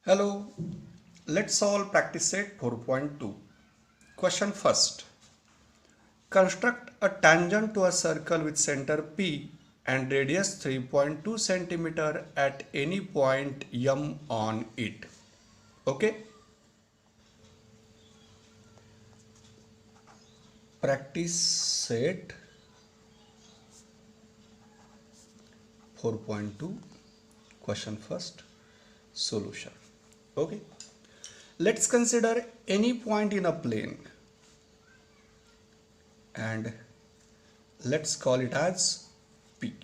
Hello, let's solve practice set 4.2. Question first. Construct a tangent to a circle with center P and radius 3.2 centimeter at any point M on it. Okay? Practice set 4.2. Question first. Solution. Okay? Let's consider any point in a plane and let's call it as P.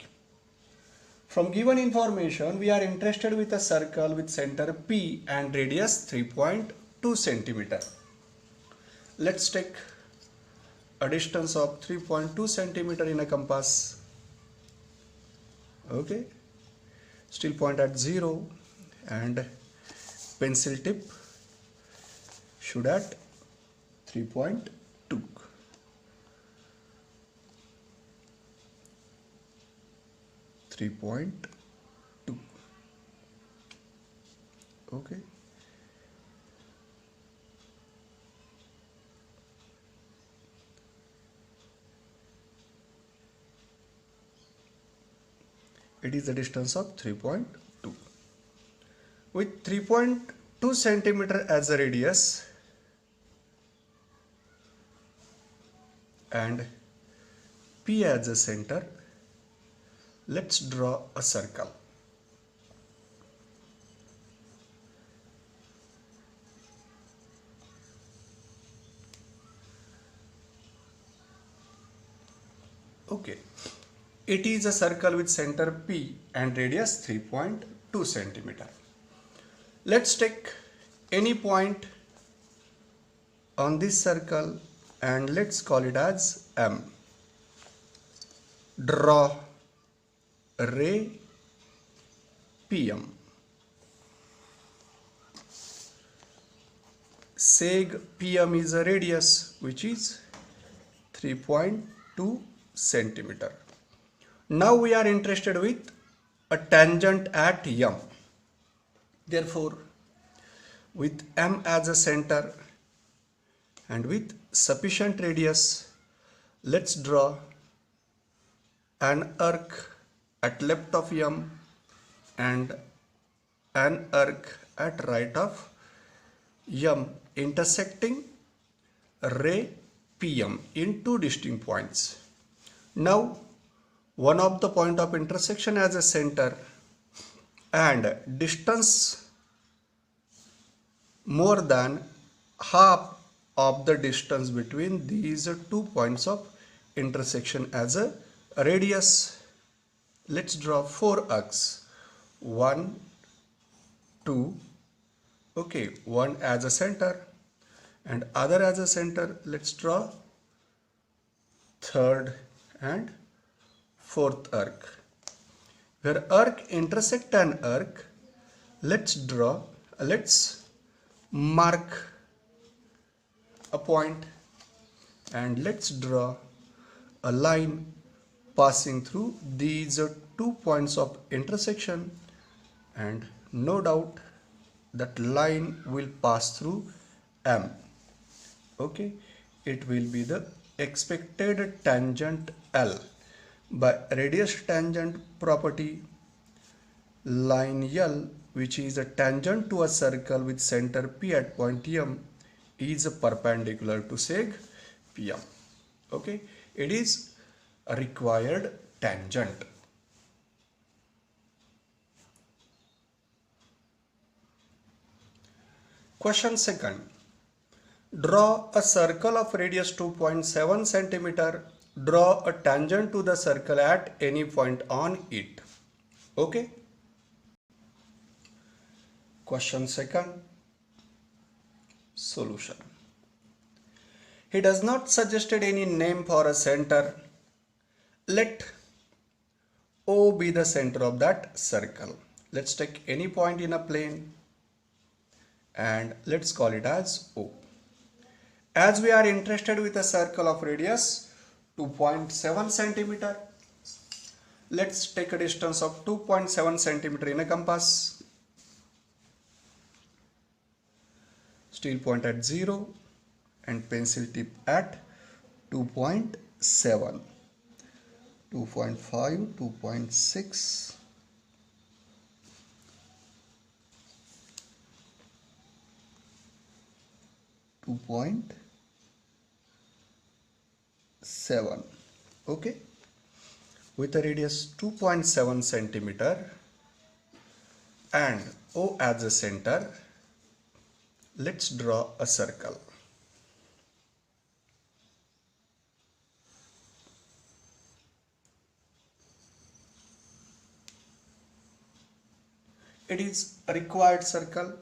From given information, we are interested with a circle with center P and radius 3.2 centimeter. Let's take a distance of 3.2 centimeter in a compass. Okay, still point at 0 and pencil tip should at 3.2. Okay, it is a distance of 3.2 with 3.2 centimeter as a radius and P as a center. Let's draw a circle. Okay, it is a circle with center P and radius 3.2 centimeter. Let's take any point on this circle and let's call it as M. Draw ray PM. Seg PM is a radius which is 3.2 centimeter. Now we are interested with a tangent at M. Therefore, with M as a center and with sufficient radius, let's draw an arc at left of M and an arc at right of M intersecting ray PM in two distinct points. Now, one of the point of intersection as a center and distance more than half of the distance between these two points of intersection as a radius. Let's draw four arcs. 1, 2, okay, one as a center and other as a center. Let's draw third and fourth arc. Where arc intersect an arc, let's mark a point and let's draw a line passing through these two points of intersection, and no doubt that line will pass through M. Okay, it will be the expected tangent L. By radius tangent property, line L, which is a tangent to a circle with center P at point M, is perpendicular to seg PM. Okay, it is a required tangent. Question second. Draw a circle of radius 2.7 centimeter. Draw a tangent to the circle at any point on it. Okay. Question second. Solution. He does not suggested any name for a center. Let O be the center of that circle. Let's take any point in a plane and let's call it as O. As we are interested with a circle of radius 2.7 centimeter, let's take a distance of 2.7 centimeter in a compass. steel point at 0 and pencil tip at 2.7, 2.5, 2.6, 2.7. Okay, with a radius 2.7 centimeter and O as a center, let's draw a circle. It is a required circle.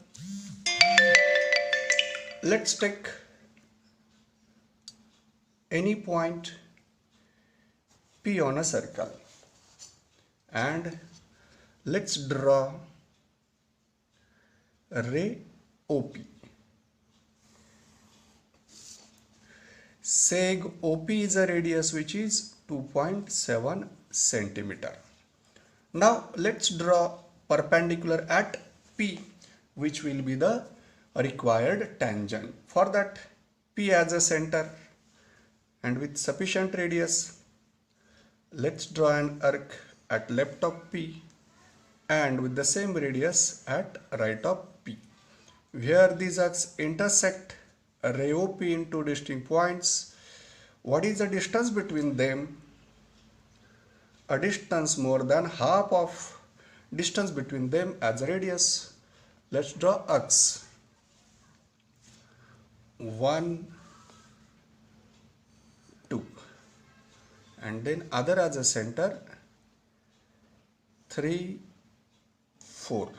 Let's take any point P on a circle and let's draw a ray OP. Seg OP is a radius which is 2.7 centimeter. Now let's draw perpendicular at P, which will be the required tangent. For that, P as a center and with sufficient radius, let's draw an arc at left of P and with the same radius at right of P. Where these arcs intersect, ray OP in two distinct points. What is the distance between them? A distance more than half of distance between them as a radius. Let's draw arcs. 1, 2, and then other as a center 3, 4.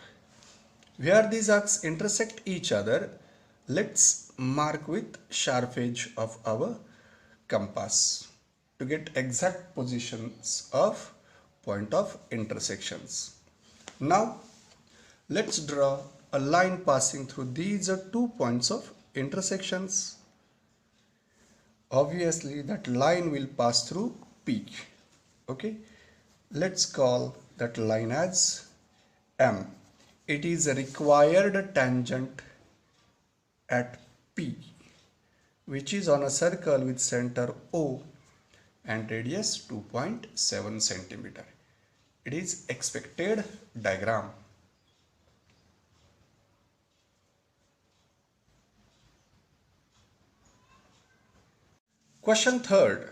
Where these arcs intersect each other, let's mark with sharp edge of our compass to get exact positions of point of intersections. Now let's draw a line passing through these two points of intersections. Obviously that line will pass through P. Okay, let's call that line as M. It is a required tangent at P, which is on a circle with center O and radius 2.7 centimeter. It is expected diagram. Question third.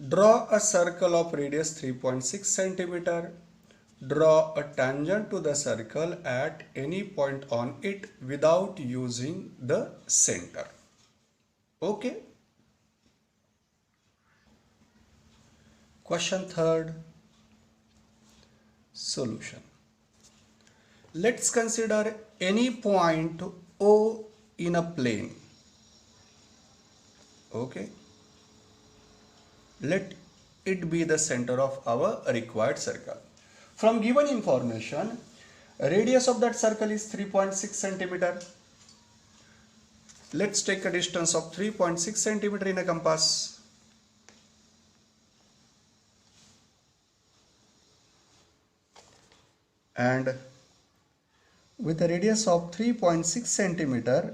Draw a circle of radius 3.6 centimeter. Draw a tangent to the circle at any point on it without using the center. Okay. Question third. Solution. Let's consider any point O in a plane. Okay. Let it be the center of our required circle. From given information, radius of that circle is 3.6 centimeter. Let's take a distance of 3.6 centimeter in a compass. And with a radius of 3.6 centimeter,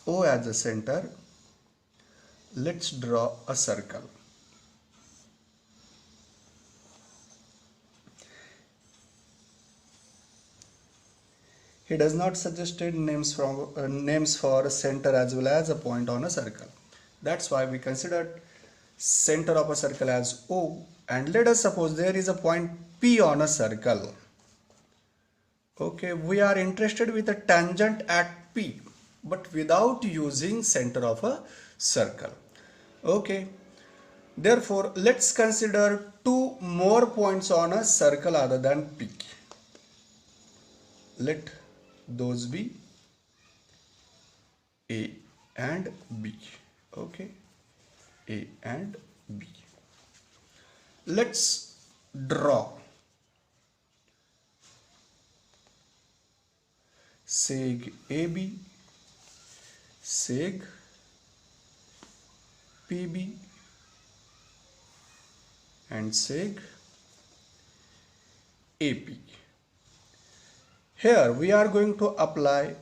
O as a center, let's draw a circle. He does not suggest names for a center as well as a point on a circle. That's why we considered center of a circle as O, and let us suppose there is a point P on a circle. Okay, we are interested with a tangent at P, but without using center of a circle. Okay, therefore let's consider two more points on a circle other than P. Let those be A and B. Okay, A and B. Let's draw seg AB, seg PB and seg AP. Here we are going to apply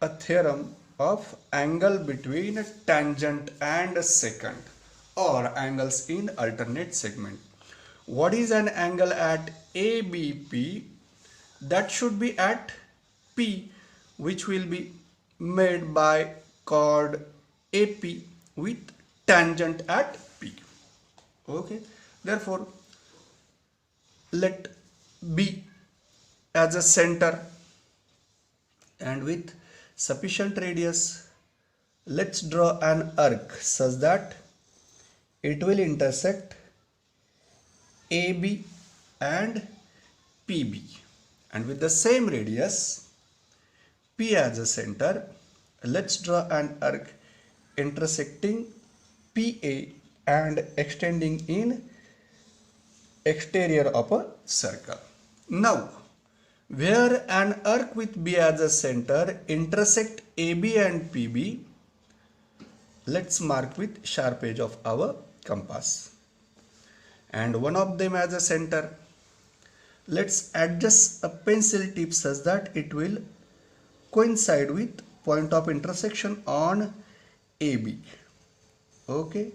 a theorem of angle between a tangent and a secant, or angles in alternate segment. What is an angle at ABP? That should be at P, which will be made by chord AP with tangent at P. Okay, therefore let B as a center, and with sufficient radius, let's draw an arc such that it will intersect AB and PB, and with the same radius P as a center, let's draw an arc intersecting PA and extending in exterior of a circle. Now, where an arc with B as a center intersect AB and PB, let's mark with sharp edge of our compass. And one of them as a center, let's adjust a pencil tip such that it will coincide with point of intersection on AB. Okay,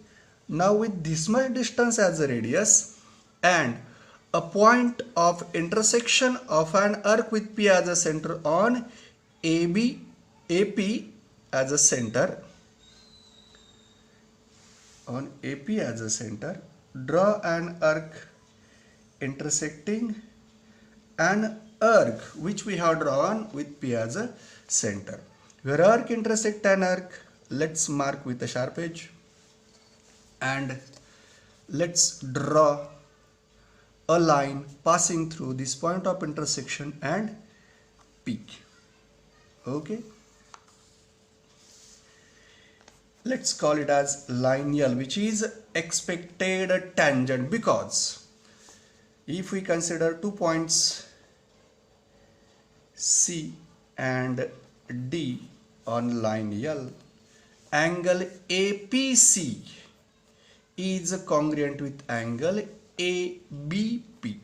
now with this much distance as a radius and a point of intersection of an arc with P as a center on AP as a center, draw an arc intersecting an arc which we have drawn with P as a center. Where arc intersect an arc, let's mark with a sharp edge, and let's draw a line passing through this point of intersection and P. Okay, let's call it as line L, which is expected tangent, because if we consider 2 points C and D on line L, angle APC is congruent with angle ABP,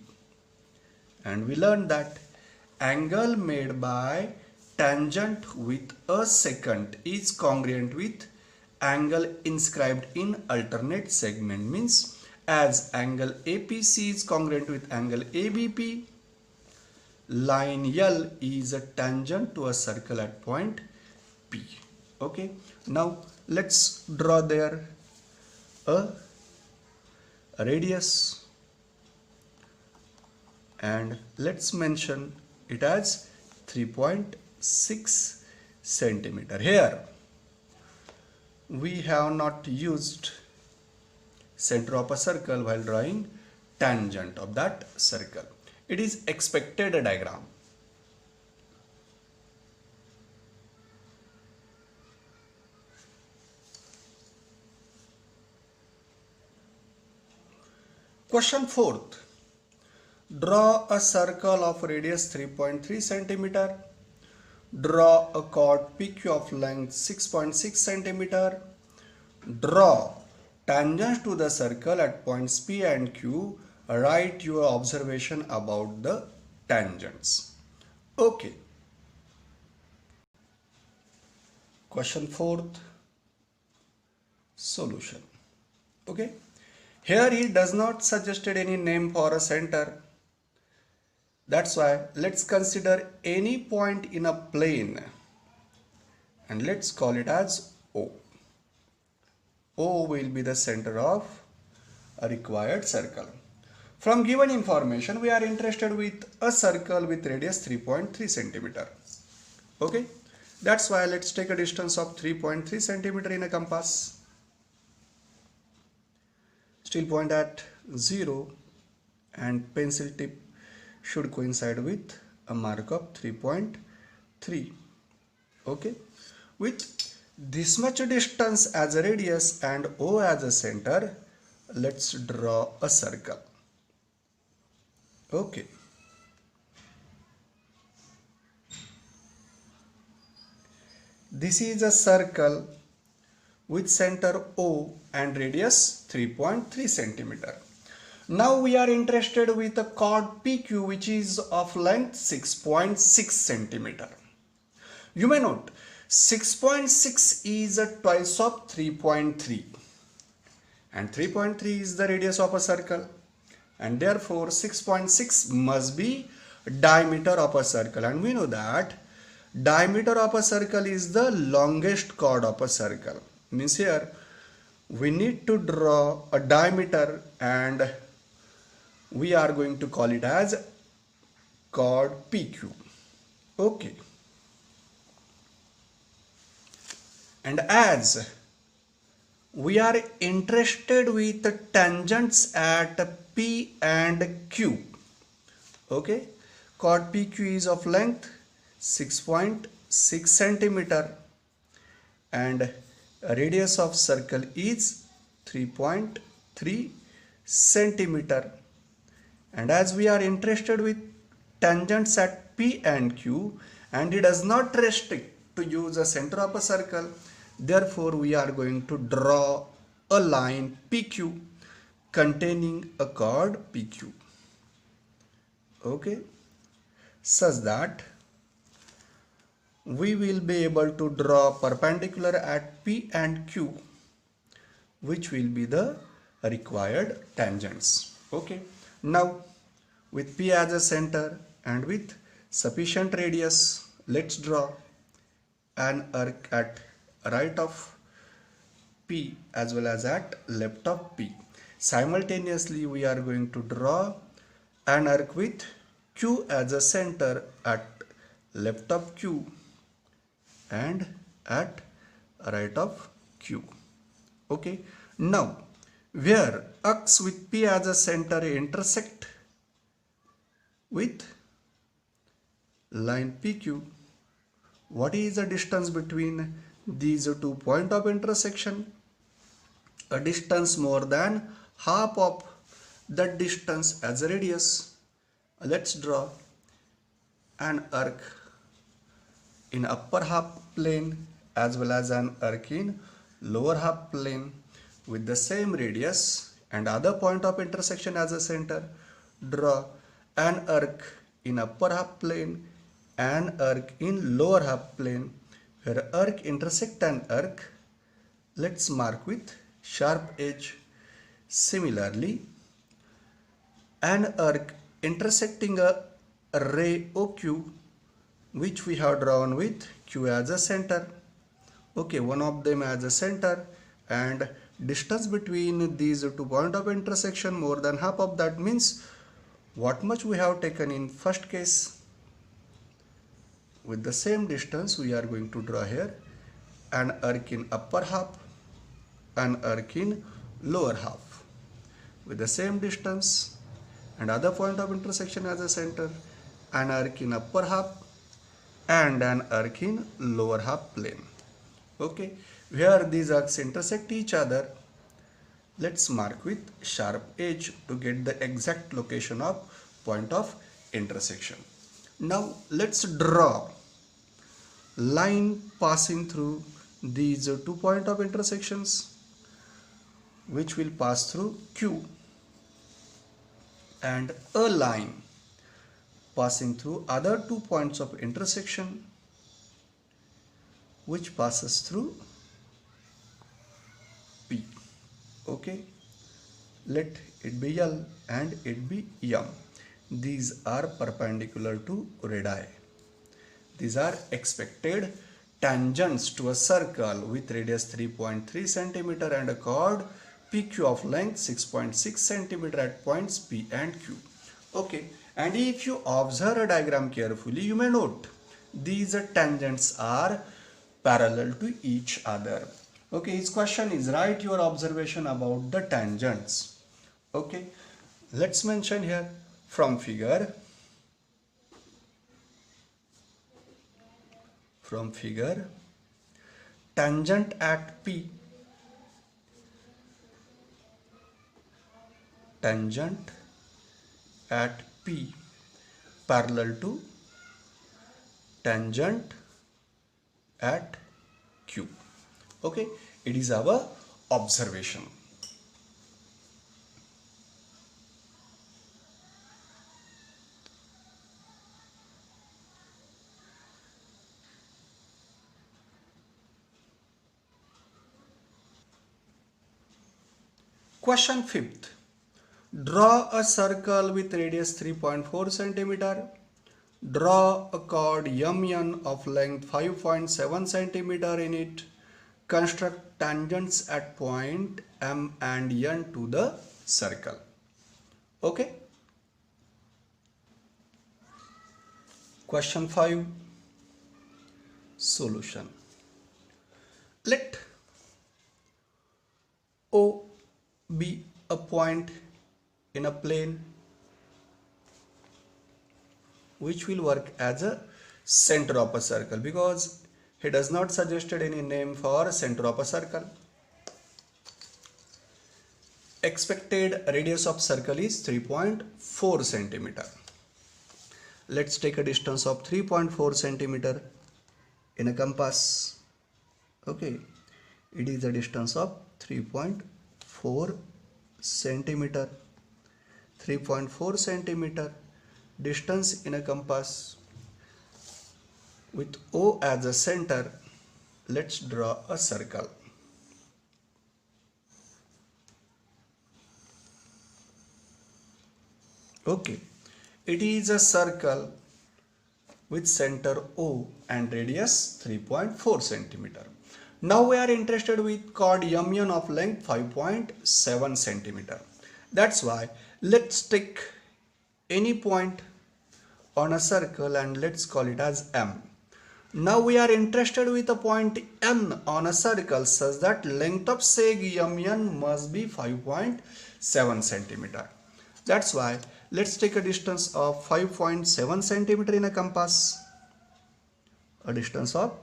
and we learned that angle made by tangent with a secant is congruent with angle inscribed in alternate segment. Means as angle APC is congruent with angle ABP, line L is a tangent to a circle at point P. Okay, now let's draw there a radius, and let's mention it as 3.6 centimeter. Here we have not used center of a circle while drawing tangent of that circle. It is expected diagram. Question 4th. Draw a circle of radius 3.3 centimeter. Draw a chord PQ of length 6.6 centimeter. Draw tangents to the circle at points P and Q. Write your observation about the tangents. Okay. Question 4th. Solution. Okay. Here he does not suggested any name for a center. That's why let's consider any point in a plane and let's call it as O. O will be the center of a required circle. From given information, we are interested with a circle with radius 3.3 centimeter. Okay, that's why let's take a distance of 3.3 centimeter in a compass. Still point at 0 and pencil tip should coincide with a mark of 3.3. Okay, with this much distance as a radius and O as a center, let's draw a circle. Okay, this is a circle with center O and radius 3.3 centimeter. Now we are interested with a chord PQ which is of length 6.6 centimeter. You may note 6.6 is a twice of 3.3 and 3.3 is the radius of a circle, and therefore 6.6 must be diameter of a circle, and we know that diameter of a circle is the longest chord of a circle. Means here we need to draw a diameter and we are going to call it as chord PQ. Okay. And as we are interested with the tangents at P and Q. Okay. Chord PQ is of length 6.6 centimeter and radius of circle is 3.3 centimeter. And as we are interested with tangents at P and Q and it does not restrict to use a center of a circle, therefore we are going to draw a line PQ containing a chord PQ. Okay, such that we will be able to draw perpendicular at P and Q, which will be the required tangents. Okay, now with P as a center and with sufficient radius, let's draw an arc at right of P as well as at left of P. Simultaneously we are going to draw an arc with Q as a center at left of Q and at right of Q. Okay, now where arcs with P as a center intersect with line PQ, what is the distance between these two points of intersection? A distance more than half of that distance as a radius. Let's draw an arc in upper half plane as well as an arc in lower half plane with the same radius and other point of intersection as a center. Draw an arc in upper half plane, an arc in lower half plane. Where arc intersect an arc, let's mark with sharp edge. Similarly, an arc intersecting a ray OQ which we have drawn with Q as a center. Okay, one of them as a center and distance between these two points of intersection more than half of that, means what much we have taken in first case. With the same distance we are going to draw here an arc in upper half, an arc in lower half with the same distance and other point of intersection as a center, an arc in upper half and an arc in lower half plane. Okay, where these arcs intersect each other, let's mark with sharp edge to get the exact location of point of intersection. Now let's draw line passing through these two points of intersections which will pass through Q, and a line passing through other two points of intersection which passes through P. Okay, let it be L and it be M. These are perpendicular to radii. These are expected tangents to a circle with radius 3.3 centimeter and a chord PQ of length 6.6 centimeter at points P and Q. Okay, and if you observe a diagram carefully, you may note these tangents are parallel to each other. Okay, his question is write your observation about the tangents. Okay, let's mention here from figure tangent at P, tangent at P parallel to tangent at Q. Okay, it is our observation. Question 5th. Draw a circle with radius 3.4 cm. Draw a chord MN of length 5.7 cm in it. Construct tangents at point M and N to the circle. Okay. Question 5. Solution. Let O be a point in a plane which will work as a center of a circle, because he does not suggested any name for center of a circle. Expected radius of circle is 3.4 centimeter. Let's take a distance of 3.4 centimeter in a compass. Okay, it is a distance of 3.4 centimeter. 3.4 centimeter distance in a compass. With O as a center, let's draw a circle. Okay, it is a circle with center O and radius 3.4 centimeter. Now we are interested with chord MN of length 5.7 centimeter. That's why let's take any point on a circle and let's call it as M. Now we are interested with a point N on a circle such that length of seg MN must be 5.7 centimeter. That's why let's take a distance of 5.7 centimeter in a compass. A distance of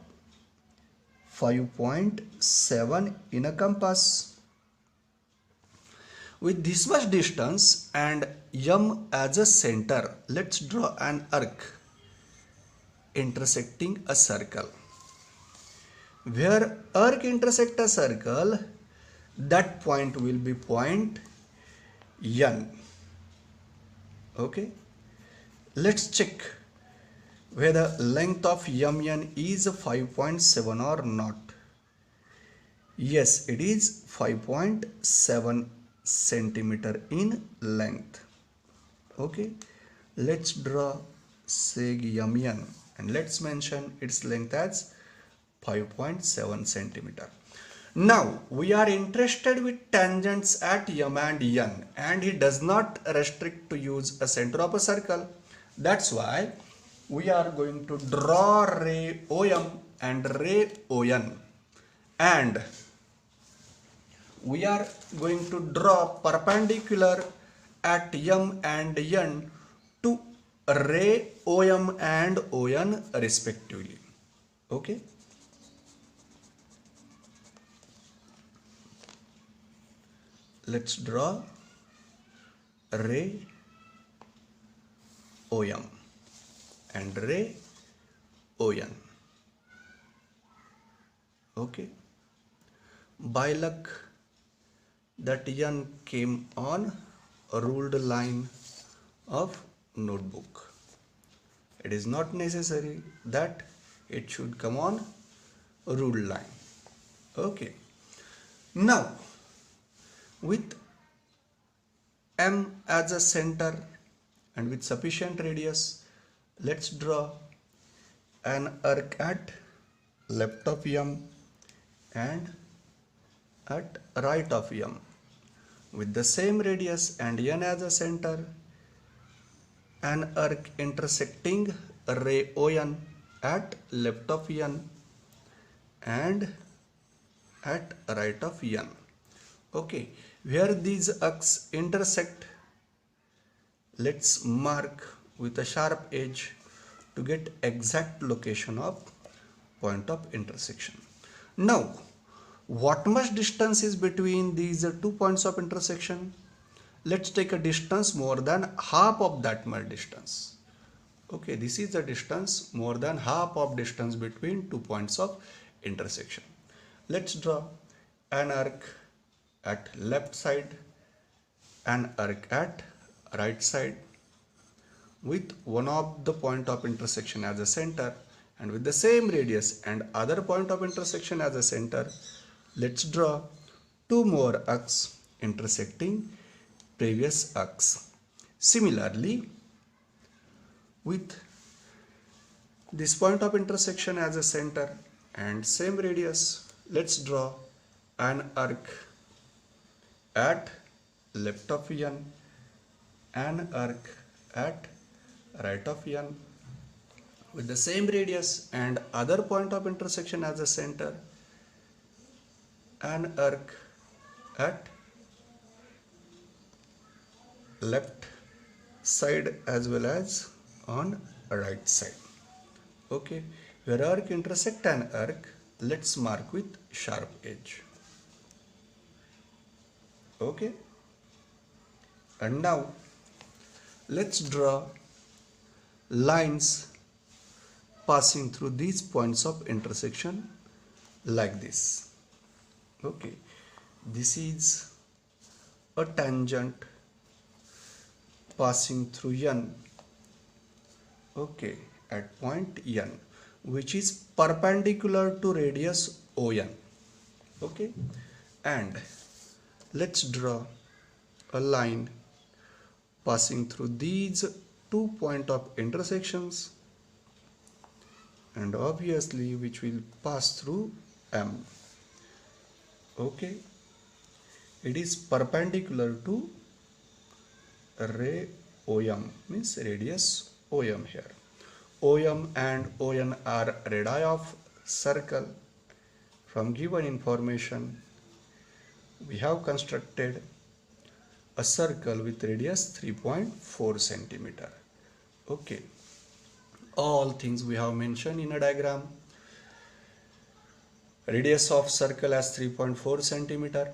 5.7 in a compass. With this much distance and M as a center, let's draw an arc intersecting a circle. Where arc intersect a circle, that point will be point N. Okay, let's check whether length of MN is 5.7 or not. Yes, it is 5.7 centimeter in length. Okay, let's draw seg MN and let's mention its length as 5.7 centimeter. Now we are interested with tangents at M and N, and he does not restrict to use a center of a circle. That's why we are going to draw ray OM and ray ON, and we are going to draw perpendicular at M and N to ray OM and ON respectively. Okay. Let's draw ray OM and ray ON. Okay. By luck, that N came on a ruled line of notebook. It is not necessary that it should come on a ruled line. Okay. Now, with M as a center and with sufficient radius, let's draw an arc at left of M and at right of M. With the same radius and N as a center, an arc intersecting ray ON at left of N and at right of N. Okay, where these arcs intersect, let's mark with a sharp edge to get exact location of point of intersection. Now, what much distance is between these two points of intersection? Let's take a distance more than half of that much distance. Okay, this is the distance more than half of distance between 2 points of intersection. Let's draw an arc at left side, an arc at right side, with one of the point of intersection as a center and with the same radius and other point of intersection as a center. Let's draw two more arcs intersecting previous arcs. Similarly, with this point of intersection as a center and same radius, let's draw an arc at left of n, an arc at right of n with the same radius and other point of intersection as a center, an arc at left side as well as on right side. Okay, where arc intersect an arc, let's mark with sharp edge. Okay, and now let's draw lines passing through these points of intersection like this. Okay, this is a tangent passing through n, okay, at point n, which is perpendicular to radius ON. Okay, and let's draw a line passing through these 2 points of intersections, and obviously which will pass through M. Okay, it is perpendicular to ray OM, means radius OM here. OM and ON are radii of circle. From given information, we have constructed a circle with radius 3.4 centimeter. Okay, all things we have mentioned in a diagram. Radius of circle as 3.4 centimeter,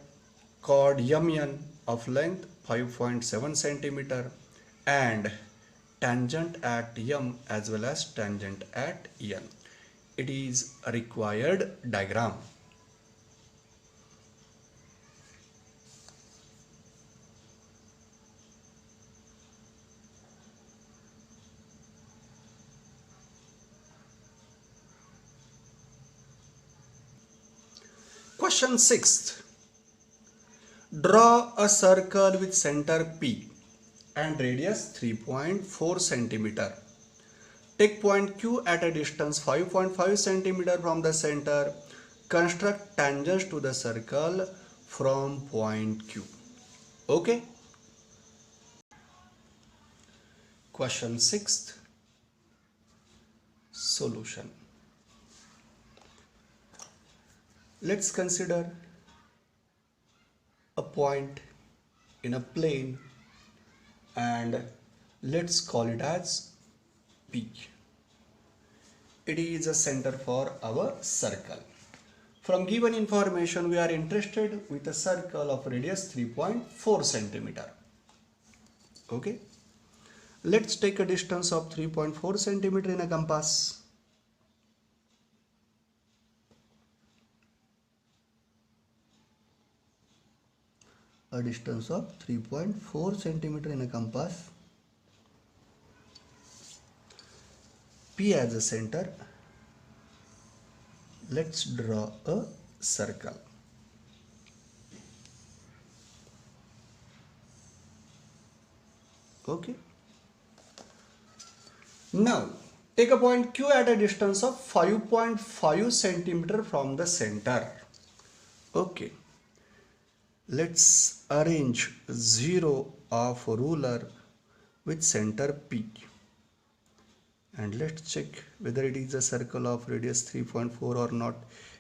chord MN of length 5.7 centimeter, and tangent at M as well as tangent at N. It is a required diagram. Question 6. Draw a circle with center P and radius 3.4 centimeter. Take point Q at a distance 5.5 centimeter from the center. Construct tangents to the circle from point Q. Okay. Question 6. Solution. Let's consider a point in a plane and let's call it as P. It is a center for our circle. From given information, we are interested with a circle of radius 3.4 centimeter. Okay. Let's take a distance of 3.4 centimeter in a compass. A distance of 3.4 centimeter in a compass. P as a center. Let's draw a circle. Okay. Now take a point Q at a distance of 5.5 centimeter from the center. Okay. Let's arrange 0 of ruler with center P. And let's check whether it is a circle of radius 3.4 or not.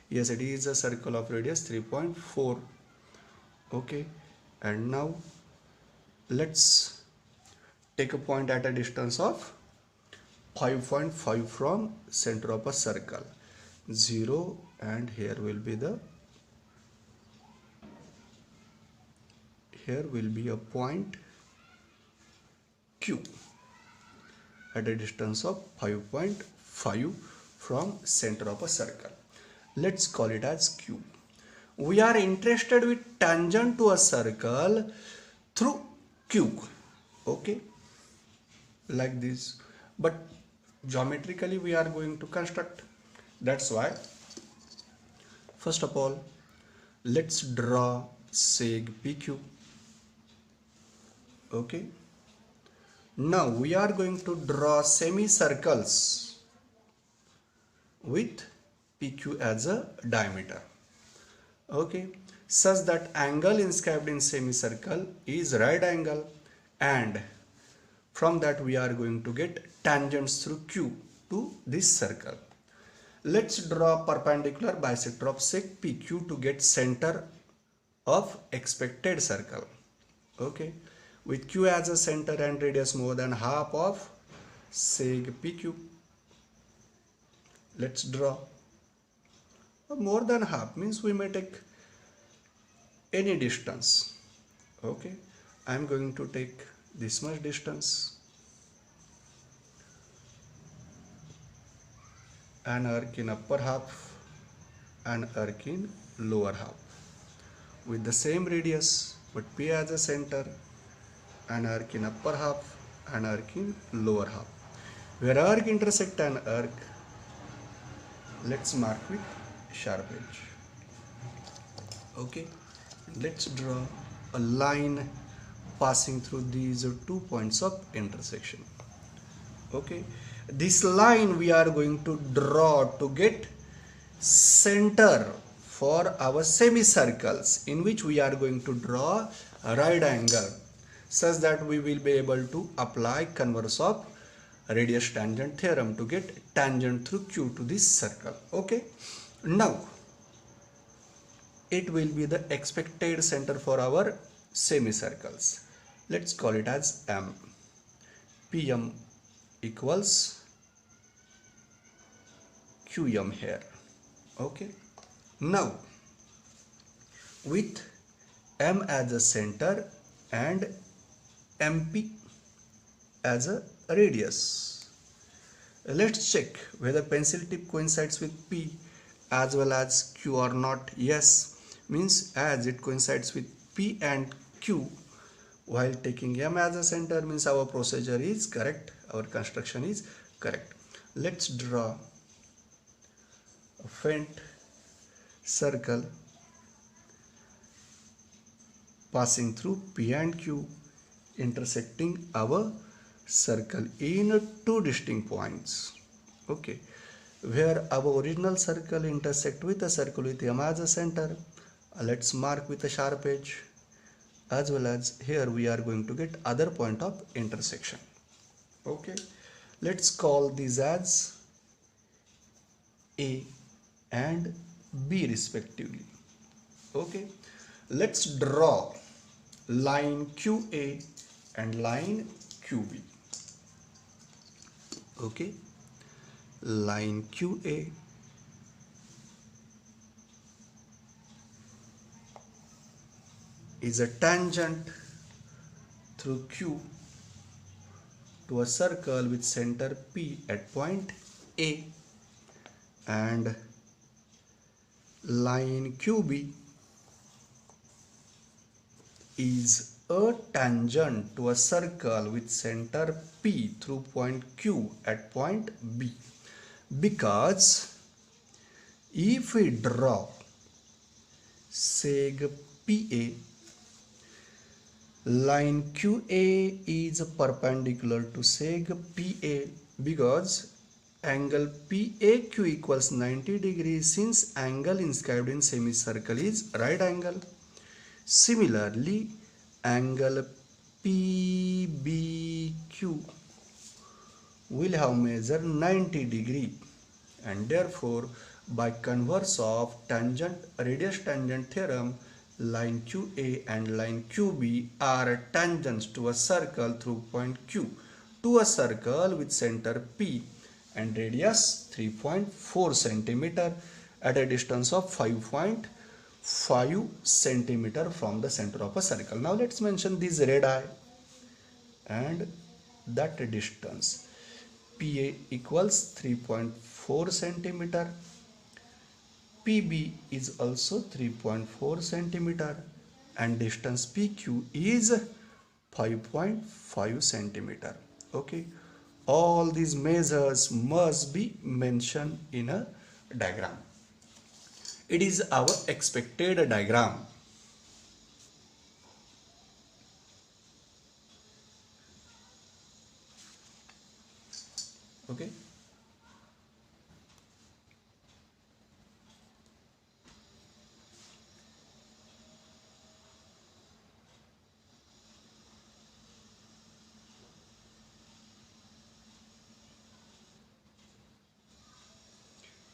Yes, it is a circle of radius 3.4. Okay. And now let's take a point at a distance of 5.5 from center of a circle. 0, and here will be a point Q at a distance of 5.5 from center of a circle. Let's call it as Q. We are interested with tangent to a circle through Q. Okay, like this, but geometrically we are going to construct. That's why first of all let's draw seg PQ. Okay. Now we are going to draw semicircles with PQ as a diameter. Okay, such that angle inscribed in semicircle is right angle, and from that we are going to get tangents through Q to this circle. Let's draw perpendicular bisector of sec PQ to get center of expected circle. Okay, with Q as a center and radius more than half of seg PQ. Let's draw. More than half means we may take any distance. Okay, I am going to take this much distance, an arc in upper half, an arc in lower half with the same radius but P as a center, an arc in upper half, an arc in lower half. Where arc intersect an arc, let's mark with sharp edge. Okay, let's draw a line passing through these two points of intersection. Okay, this line we are going to draw to get center for our semicircles, in which we are going to draw a right angle, such that we will be able to apply converse of radius tangent theorem to get tangent through Q to this circle. Okay, now it will be the expected center for our semicircles. Let's call it as M. PM equals QM here. Okay, now with M as a center and MP as a radius, let's check whether pencil tip coincides with P as well as Q or not. Yes, means as it coincides with P and Q while taking M as a center, means our procedure is correct, our construction is correct. Let's draw a faint circle passing through P and Q, intersecting our circle in two distinct points. Okay, where our original circle intersect with a circle with M as a center, let's mark with a sharp edge, as well as here we are going to get other point of intersection. Okay, let's call these as A and B respectively. Okay, let's draw line QA and line QB. Okay, line QA is a tangent through Q to a circle with center P at point A, and line QB is a tangent to a circle with center P through point Q at point B, because if we draw seg PA, line QA is perpendicular to seg PA because angle PAQ equals 90 degrees, since angle inscribed in semicircle is right angle. Similarly, angle PBQ will have measure 90 degree, and therefore by converse of tangent radius tangent theorem, line QA and line QB are tangents to a circle through point Q to a circle with center P and radius 3.4 centimeter at a distance of 5.5 centimeter from the center of a circle. Now let's mention this radii and that distance. PA equals 3.4 centimeter. PB is also 3.4 centimeter and distance PQ is 5.5 centimeter. Okay, all these measures must be mentioned in a diagram. It is our expected diagram. Okay.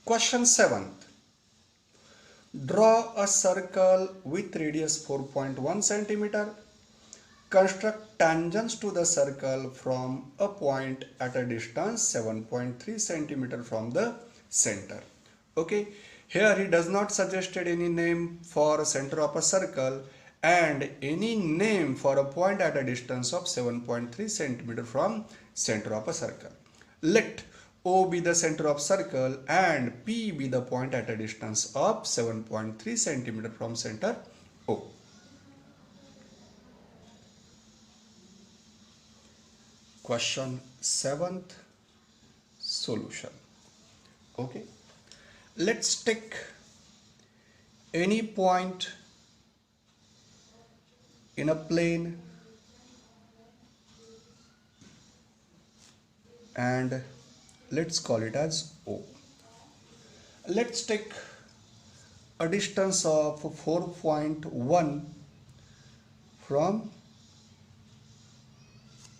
Question 7th. Draw a circle with radius 4.1 centimeter. Construct tangents to the circle from a point at a distance 7.3 centimeter from the center. Okay, here he does not suggested any name for a center of a circle and any name for a point at a distance of 7.3 centimeter from center of a circle. Let O be the center of circle and P be the point at a distance of 7.3 centimeter from center O. Question 7th, solution. Okay, let's take any point in a plane and let's call it as O. Let's take a distance of 4.1 from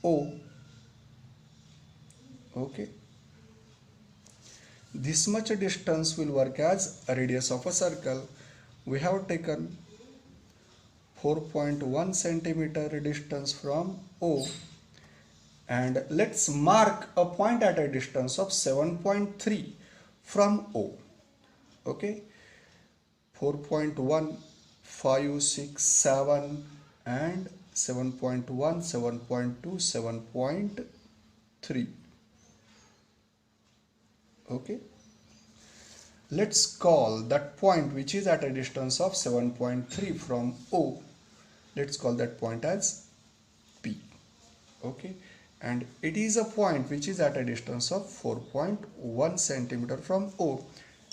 O. Okay, this much distance will work as a radius of a circle. We have taken 4.1 centimeter distance from O, and let's mark a point at a distance of 7.3 from O. Okay, 4.1, 5, 6, 7 and 7.1, 7.2, 7.3. Okay, let's call that point which is at a distance of 7.3 from O, let's call that point as P. Okay, and it is a point which is at a distance of 4.1 centimeter from O,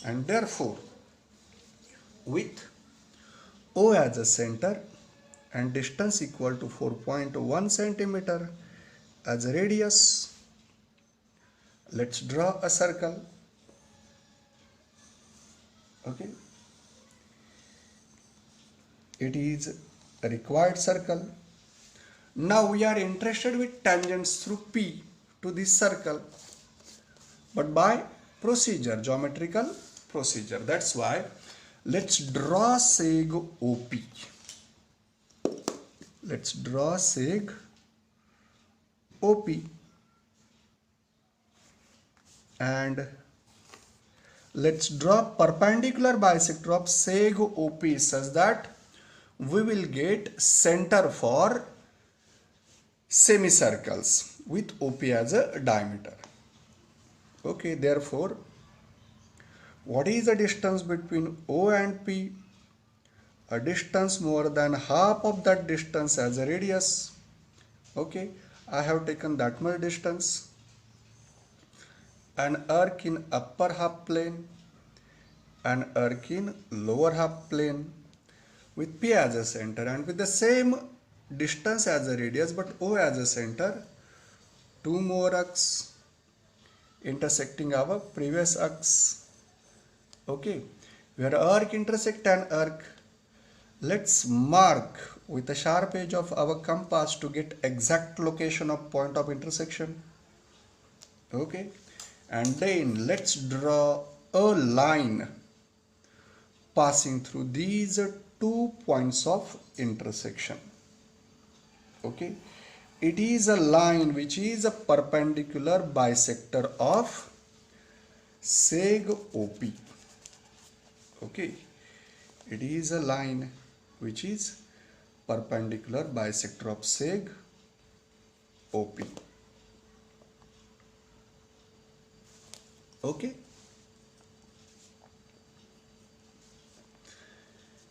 and therefore with O as a center and distance equal to 4.1 centimeter as a radius, let's draw a circle. Okay, it is a required circle. Now we are interested with tangents through P to this circle, but by procedure, geometrical procedure. That's why let's draw seg OP. Let's draw seg OP and let's draw perpendicular bisector of seg OP such that we will get center for semicircles with OP as a diameter. Okay, therefore what is the distance between O and P? A distance more than half of that distance as a radius. Okay, I have taken that much distance. An arc in upper half plane, an arc in lower half plane with P as a center and with the same distance as a radius but O as a center, two more arcs intersecting our previous arcs. Okay, where arc intersect an arc, let's mark with a sharp edge of our compass to get exact location of point of intersection. Okay, and then let's draw a line passing through these 2 points of intersection. Okay, it is a line which is a perpendicular bisector of seg OP. Okay, it is a line which is perpendicular bisector of seg OP. Okay,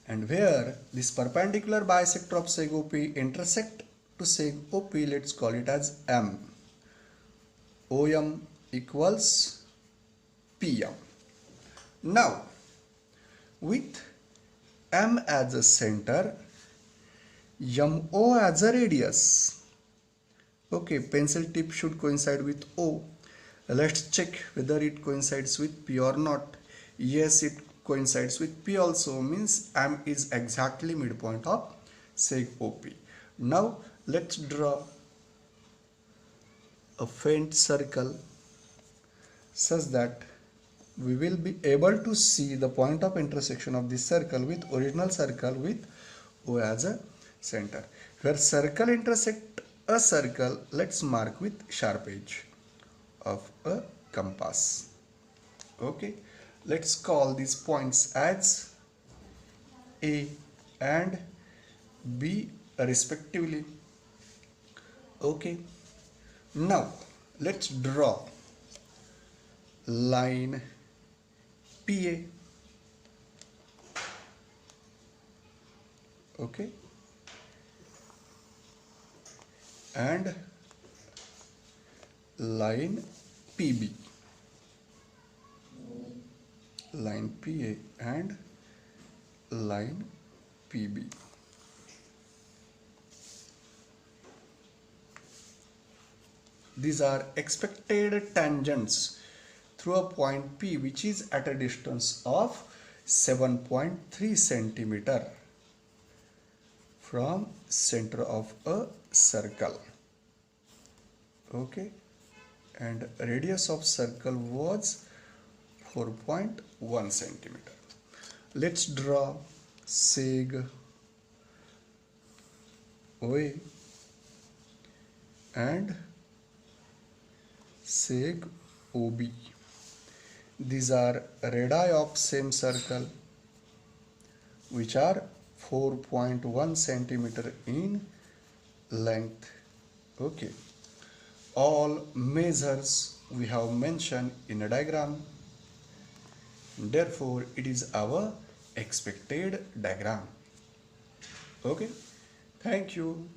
and where this perpendicular bisector of seg OP intersect to seg OP, let's call it as M. OM equals PM. Now with M as a center, MO as a radius. Okay, pencil tip should coincide with O. Let's check whether it coincides with P or not. Yes, it coincides with P also, means M is exactly midpoint of seg OP. Now let's draw a faint circle such that we will be able to see the point of intersection of this circle with original circle with O as a center. Where circle intersect a circle, let's mark with sharp edge of a compass. Okay, let's call these points as A and B respectively. Okay, now let's draw line PA. Okay, and line PB, line PA and line PB. These are expected tangents through a point P which is at a distance of 7.3 centimeter from center of a circle. Okay, and radius of circle was 4.1 centimeter. Let's draw seg OA and seg OB. These are radii of same circle which are 4.1 centimeter in length. Okay, all measures we have mentioned in a diagram, therefore it is our expected diagram. Okay, thank you.